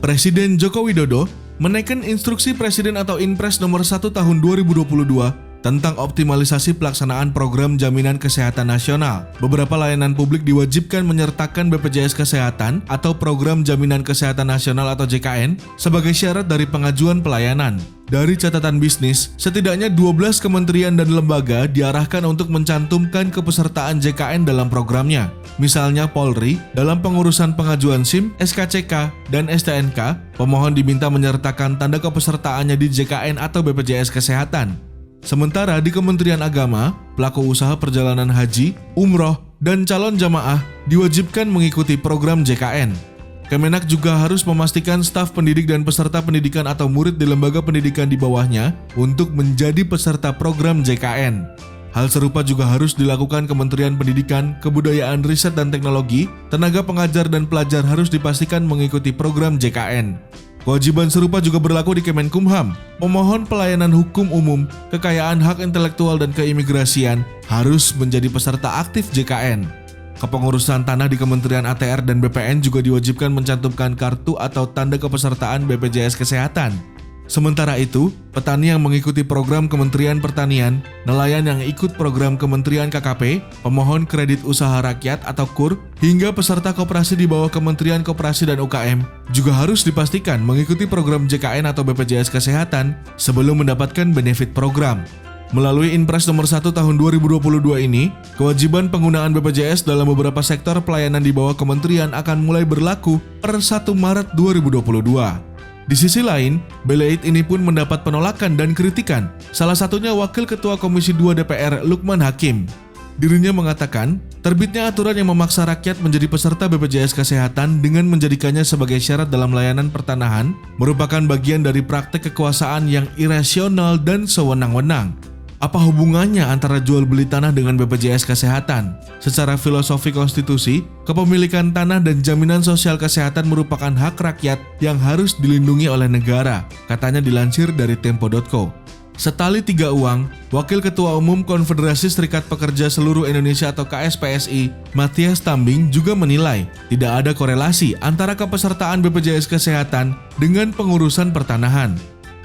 Presiden Joko Widodo menaikkan instruksi Presiden atau Inpres nomor 1 tahun 2022 tentang optimalisasi pelaksanaan program jaminan kesehatan nasional. Beberapa layanan publik diwajibkan menyertakan BPJS Kesehatan atau program jaminan kesehatan nasional atau JKN sebagai syarat dari pengajuan pelayanan. Dari catatan bisnis, setidaknya 12 kementerian dan lembaga diarahkan untuk mencantumkan kepesertaan JKN dalam programnya. Misalnya Polri, dalam pengurusan pengajuan SIM, SKCK, dan STNK, pemohon diminta menyertakan tanda kepesertaannya di JKN atau BPJS Kesehatan. Sementara di Kementerian Agama, pelaku usaha perjalanan haji, umroh, dan calon jamaah diwajibkan mengikuti program JKN. Kemenak juga harus memastikan staf pendidik dan peserta pendidikan atau murid di lembaga pendidikan di bawahnya untuk menjadi peserta program JKN. Hal serupa juga harus dilakukan Kementerian Pendidikan, Kebudayaan, Riset dan Teknologi. Tenaga pengajar dan pelajar harus dipastikan mengikuti program JKN. Kewajiban serupa juga berlaku di Kemenkumham. Pemohon pelayanan hukum umum, kekayaan hak intelektual dan keimigrasian harus menjadi peserta aktif JKN. Kepengurusan tanah di Kementerian ATR dan BPN juga diwajibkan mencantumkan kartu atau tanda kepesertaan BPJS Kesehatan. Sementara itu, petani yang mengikuti program Kementerian Pertanian, nelayan yang ikut program Kementerian KKP, pemohon kredit usaha rakyat atau KUR, hingga peserta koperasi di bawah Kementerian Koperasi dan UKM juga harus dipastikan mengikuti program JKN atau BPJS Kesehatan sebelum mendapatkan benefit program. Melalui Inpres nomor 1 tahun 2022 ini, kewajiban penggunaan BPJS dalam beberapa sektor pelayanan di bawah kementerian akan mulai berlaku per 1 Maret 2022. Di sisi lain, Beleit ini pun mendapat penolakan dan kritikan, salah satunya Wakil Ketua Komisi 2 DPR Lukman Hakim. Dirinya mengatakan, terbitnya aturan yang memaksa rakyat menjadi peserta BPJS Kesehatan dengan menjadikannya sebagai syarat dalam layanan pertanahan merupakan bagian dari praktek kekuasaan yang irasional dan sewenang-wenang. Apa hubungannya antara jual beli tanah dengan BPJS Kesehatan? Secara filosofi konstitusi, kepemilikan tanah dan jaminan sosial kesehatan merupakan hak rakyat yang harus dilindungi oleh negara, katanya dilansir dari Tempo.co. Setali tiga uang, Wakil Ketua Umum Konfederasi Serikat Pekerja Seluruh Indonesia atau KSPSI, Mathias Tambing juga menilai tidak ada korelasi antara kepesertaan BPJS Kesehatan dengan pengurusan pertanahan.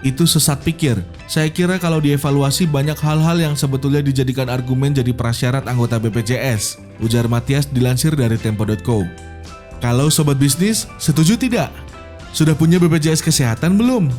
Itu sesat pikir. Saya kira kalau dievaluasi banyak hal-hal yang sebetulnya dijadikan argumen jadi prasyarat anggota BPJS, ujar Mathias dilansir dari Tempo.co. Kalau sobat bisnis, setuju tidak? Sudah punya BPJS Kesehatan belum?